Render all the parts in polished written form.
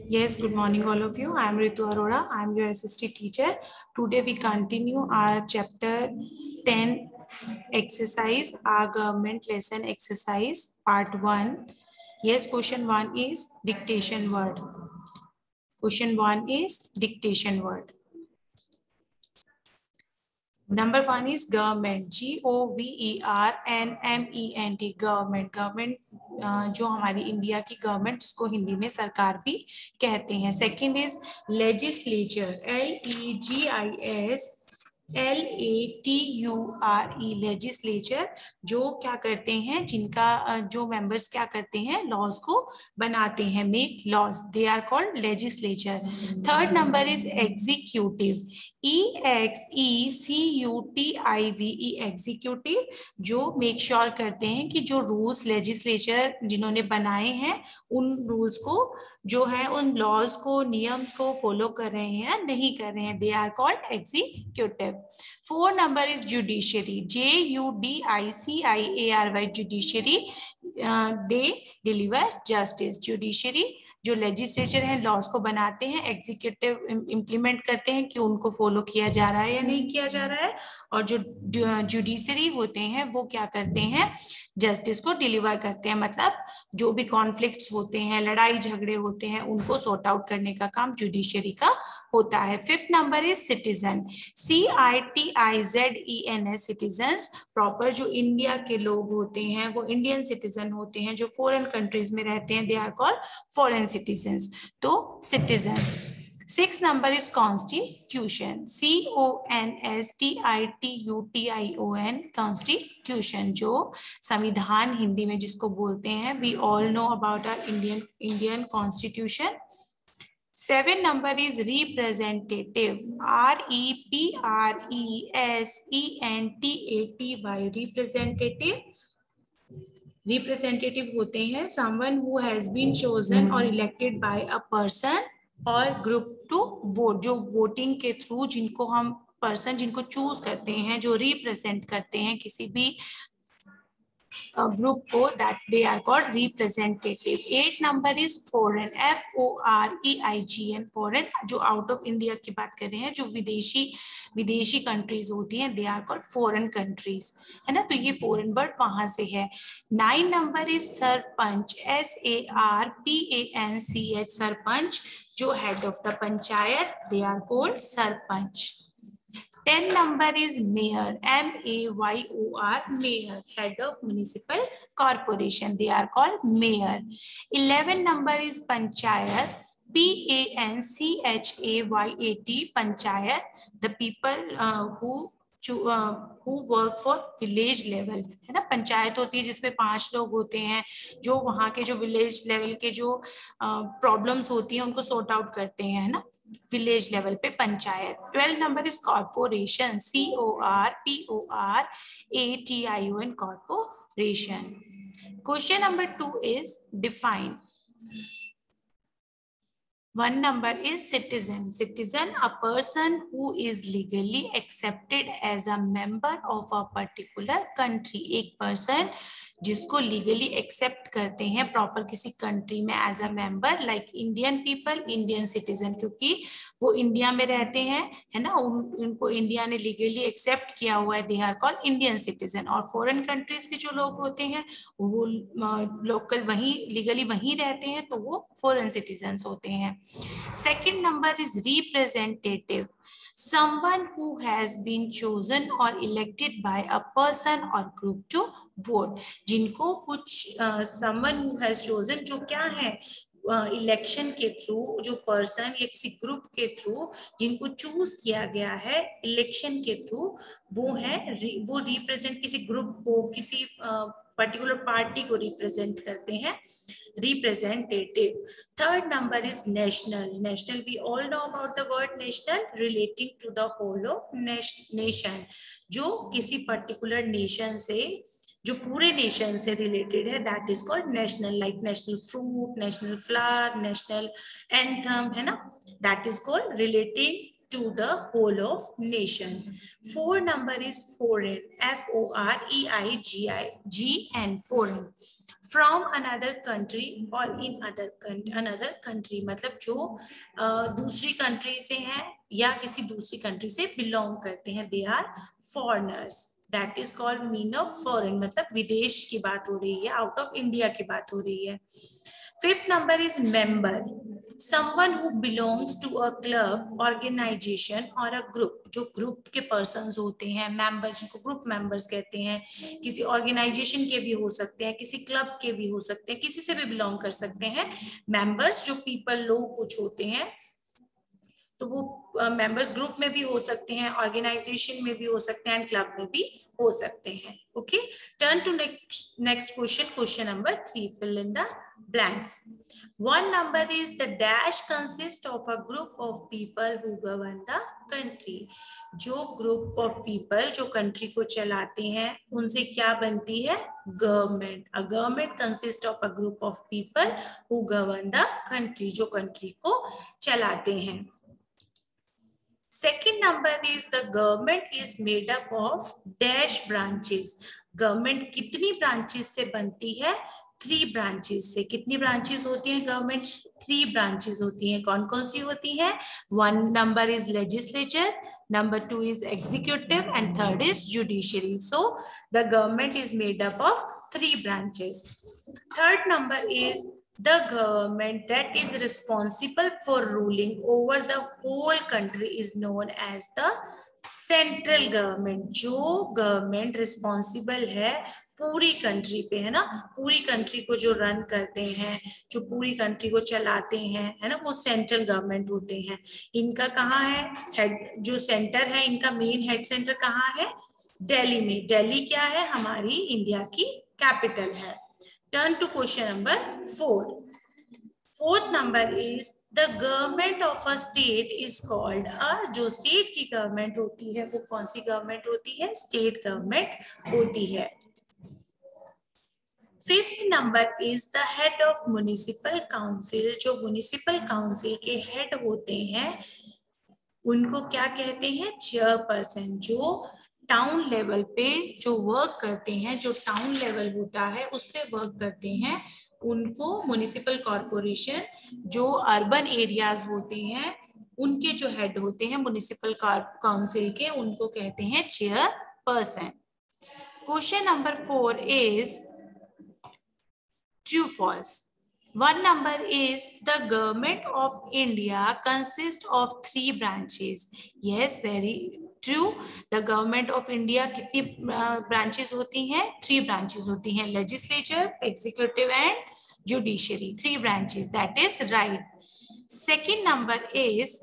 Yes, good morning all of you. I am Ritu Arora. I am your SST teacher. Today we continue our chapter 10 exercise, our government lesson exercise part 1. Yes, question 1 is dictation word. Question 1 is dictation word. Number 1 is government, GOVERNMENT, government. Government जो हमारी India की government, जिसको हिंदी में सरकार भी कहते हैं. Second is legislature, LEGISLATURE, legislature, जो क्या करते हैं, जिनका जो मेंबर्स क्या करते हैं, लॉज को बनाते हैं, make laws, they are called legislature. Third number is executive, EXECUTIVE, executive, जो मेक श्योर करते हैं कि जो रूल्स लेजिस्लेचर जिन्होंने बनाए हैं उन रूल्स को, जो है उन लॉज को, नियम्स को फॉलो कर रहे हैं, नहीं कर रहे हैं, they are called executive. 4 number is judiciary, JUDICIARY, judiciary, they deliver justice. Judiciary जो लेजिस्लेचर है, लॉज को बनाते हैं, एग्जीक्यूटिव इम्प्लीमेंट करते हैं कि उनको फॉलो किया जा रहा है या नहीं किया जा रहा है, और जो जुडिशरी होते हैं वो क्या करते हैं, जस्टिस को डिलीवर करते हैं. मतलब जो भी कॉन्फ्लिक्ट्स होते हैं, लड़ाई झगड़े होते हैं, उनको सॉर्ट आउट करने का काम जुडिशरी का होता है. 5th number is citizen, CITIZENS, citizens, proper जो इंडिया के लोग होते हैं, वो इंडियन सिटीजन होते हैं. जो फॉरेन कंट्रीज में रहते हैं, they are called foreign citizens, तो citizens. 6th number is constitution, CONSTITUTION, constitution, जो संविधान हिंदी में जिसको बोलते हैं. We all know about our Indian constitution. 7 number is representative, REPRESENTATY, representative. Representative होते हैं someone who has been chosen और इलेक्टेड बाय अ पर्सन और ग्रुप टू वोट, जो वोटिंग के थ्रू जिनको हम पर्सन जिनको चूज करते हैं, जो रिप्रेजेंट करते हैं किसी भी ग्रुप को, that they are called representative. 8 number is foreign, FOREIGN, foreign, जो आउट ऑफ इंडिया की बात कर रहे हैं, जो विदेशी कंट्रीज होती हैं, they are called foreign countries, है ना. तो ये फॉरेन वर्ड वहां से है. 9 number is sarpanch, SARPANCH, sarpanch, जो head of the panchayat, they are called sarpanch. 10 number is mayor, MAYOR, mayor, head of municipal corporation, they are called mayor. 11 number is panchayat, PANCHAYAT, panchayat, the people who work for village level, है ना. पंचायत होती है जिसमें 5 लोग होते हैं, जो वहाँ के जो विलेज लेवल के जो प्रॉब्लम्स होती हैं उनको सॉर्ट आउट करते हैं, है ना, विलेज लेवल पे panchayat. 12 number is corporation, CORPORATION, corporation. Question number 2 is define. 1 number is citizen. Citizen, a person who is legally accepted as a member of a particular country. एक person जिसको legally accept करते हैं proper किसी country में as a member, like Indian people, Indian citizen, क्योंकि वो India में रहते हैं, है ना, उनको इंडिया ने लीगली एक्सेप्ट किया हुआ है, they are called Indian citizen. और फॉरेन कंट्रीज के जो लोग होते हैं वो लोकल वहीं लीगली वहीं रहते हैं, तो वो फॉरेन सिटीजन्स होते हैं. Second number is representative, someone who has been chosen or elected by a person or group to vote. जिनको कुछ someone who has chosen, जो क्या है, इलेक्शन के थ्रू, जो पर्सन या किसी ग्रुप के थ्रू जिनको चूज किया गया है इलेक्शन के थ्रू, वो है, वो रिप्रेजेंट किसी ग्रुप को, किसी पर्टिकुलर पार्टी को रिप्रेजेंट करते हैं, representative. Third number is national. National, we all know about the word national, relating to the whole of nation, जो किसी पर्टिकुलर नेशन से, जो पूरे नेशन से रिलेटेड है, that is called national. Like national fruit, national flag, national anthem, है ना, that is called relating to the whole of nation. 4 number is foreign, FOREIGN, foreign. From another country और in another country, मतलब जो दूसरी country से हैं या किसी दूसरी कंट्री से बिलोंग करते हैं, they are foreigners, that is called mean of foreign, मतलब विदेश की बात हो रही है, आउट ऑफ इंडिया की बात हो रही है। Fifth number is member, someone who belongs to a club, organization और a group, जो ग्रुप के पर्सन्स होते हैं, मेंबर्स, जिनको ग्रुप मेंबर्स कहते हैं, किसी ऑर्गेनाइजेशन के भी हो सकते हैं, किसी क्लब के भी हो सकते हैं, किसी से भी बिलोंग कर सकते हैं। मेंबर्स जो पीपल, लोग कुछ होते हैं, तो वो मेंबर्स ग्रुप में भी हो सकते हैं, ऑर्गेनाइजेशन में भी हो सकते हैं, एंड क्लब में भी हो सकते हैं। Okay, turn to next question, question number 3, fill in the blanks. One number is the dash consists of a group of people who govern the country. जो group of people जो country को चलाते हैं, उनसे क्या बनती है? Government. A government consists of a group of people who govern the country, जो country को चलाते हैं। Second number is the government is made up of dash branches. Government कितनी ब्रांचेस से बनती है? 3 ब्रांचेस से। कितनी ब्रांचेस होती हैं गवर्नमेंट? 3 ब्रांचेस होती हैं। कौन कौन सी होती हैं? 1 number is legislature, number 2 is executive, and 3rd is judiciary. So the government is made up of 3 branches. Third number is the government that is responsible for ruling over the whole country is known as the central government. जो government responsible है पूरी country पे, है ना, पूरी country को जो run करते हैं, जो पूरी कंट्री को चलाते हैं, है ना, वो सेंट्रल गवर्नमेंट होते हैं। इनका कहाँ है हेड? जो सेंटर है, इनका मेन हेड सेंटर कहाँ है? दिल्ली में। दिल्ली क्या है? हमारी इंडिया की कैपिटल है। Turn to question number 4। Fourth number is the government of a state is called a, जो स्टेट की गवर्नमेंट होती है वो कौन सी गवर्नमेंट होती है? स्टेट गवर्नमेंट होती है। Fifth number is the head of municipal council. जो म्युनिसिपल काउंसिल के हेड होते हैं उनको क्या कहते हैं? चेयरपर्सन। जो टाउन लेवल पे जो वर्क करते हैं, जो टाउन लेवल होता है उस पे वर्क करते हैं, उनको म्युनिसिपल कॉर्पोरेशन, जो अर्बन एरियाज होते हैं उनके जो हेड होते हैं म्युनिसिपल काउंसिल के, उनको कहते हैं chairperson. Question number 4 is true false. 1 number is the government of India consists of 3 branches. Yes, very true. The government of India कितनी branches होती हैं? 3 branches होती हैं, legislature, executive and judiciary. 3 branches, that is right. Second number is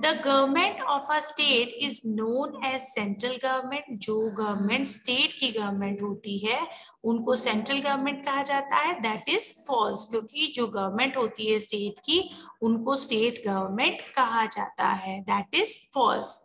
the government of a state is known as central government. जो government state की government होती है उनको सेंट्रल गवर्नमेंट कहा जाता है, दैट इज फॉल्स, क्योंकि जो गवर्नमेंट होती है स्टेट की उनको स्टेट गवर्नमेंट कहा जाता है, that is false.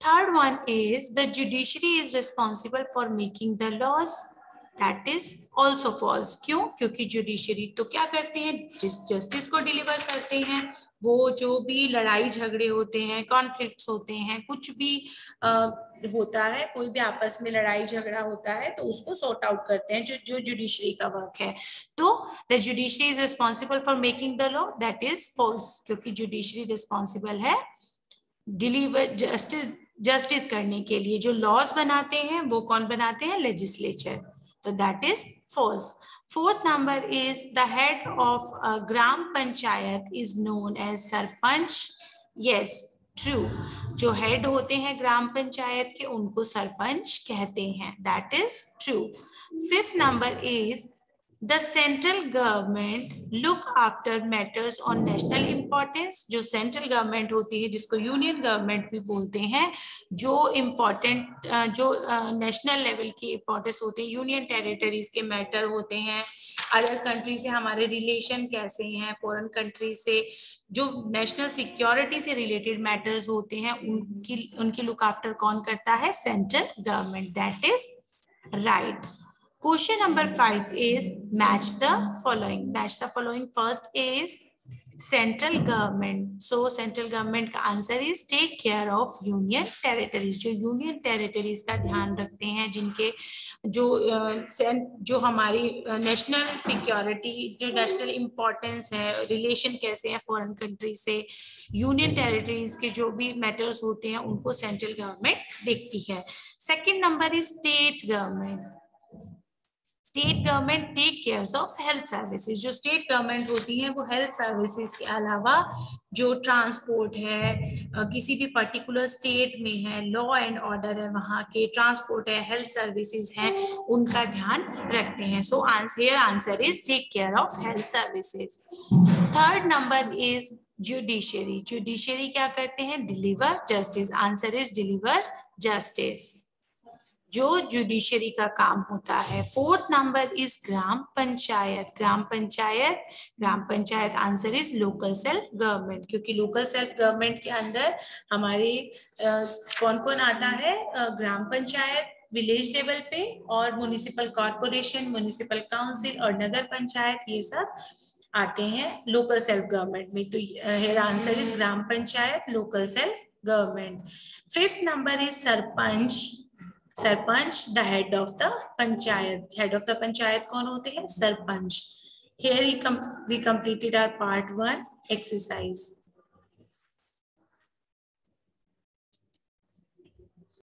Third one is the judiciary is responsible for making the laws, that is also false. क्यों? क्योंकि जुडिशरी तो क्या करते हैं? जस्टिस को डिलीवर करते हैं। वो जो भी लड़ाई झगड़े होते हैं, कॉन्फ्लिक्ट्स होते हैं, कुछ भी होता है, कोई भी आपस में लड़ाई झगड़ा होता है तो उसको सॉर्ट आउट करते हैं, जो जुडिशरी का वर्क है। तो the judiciary is responsible for making the law, that is false, क्योंकि जुडिशरी रिस्पॉन्सिबल है डिलीवर जस्टिस करने के लिए। जो लॉज बनाते हैं वो कौन बनाते हैं? लेजिस्लेचर, तो that is false. Fourth number is the head of a gram panchayat is known as sarpanch. Yes, true. जो हेड होते हैं ग्राम पंचायत के उनको सरपंच कहते हैं, that is true. Fifth number is the central government look after matters on national importance. जो central government होती है जिसको यूनियन गवर्नमेंट भी बोलते हैं, जो इम्पोर्टेंट जो नेशनल लेवल की इम्पोर्टेंस होते हैं, यूनियन टेरिटरीज के मैटर होते हैं, अदर कंट्री से हमारे रिलेशन कैसे हैं, फॉरेन कंट्री से जो नेशनल सिक्योरिटी से रिलेटेड मैटर्स होते हैं उनकी लुक आफ्टर कौन करता है? Central government, that is right. Question number 5 is match the following. Match the following. First is central government. So central government का answer is take care of union territories. जो union territories का ध्यान रखते हैं, जिनके जो हमारी नेशनल सिक्योरिटी, जो नेशनल इम्पोर्टेंस है, रिलेशन कैसे हैं फॉरेन कंट्री से, यूनियन टेरिटरीज के जो भी मैटर्स होते हैं उनको सेंट्रल गवर्नमेंट देखती है. Second number is state government. State government take care of health services. जो स्टेट गवर्नमेंट होती है वो हेल्थ सर्विसेज के अलावा जो ट्रांसपोर्ट है, किसी भी पर्टिकुलर स्टेट में है, लॉ एंड ऑर्डर है, वहाँ के ट्रांसपोर्ट है, हेल्थ सर्विसेज है, उनका ध्यान रखते हैं. So here answer is take care of health services. Third number is judiciary. Judiciary क्या करते हैं? Deliver justice. Answer is deliver justice, जो जुडिशरी का काम होता है. Fourth number is gram panchayat. Gram panchayat, gram panchayat answer is local self government, क्योंकि लोकल सेल्फ गवर्नमेंट के अंदर हमारे कौन कौन आता है? ग्राम पंचायत विलेज लेवल पे, और म्युनिसिपल कॉर्पोरेशन, म्युनिसिपल काउंसिल और नगर पंचायत, ये सब आते हैं लोकल सेल्फ गवर्नमेंट में. तो here answer is gram panchayat, local self government. Fifth number is sarpanch. Sarpanch the head of the panchayat. Head of the panchayat कौन होते हैं? Sarpanch. Here we completed our part 1 exercise.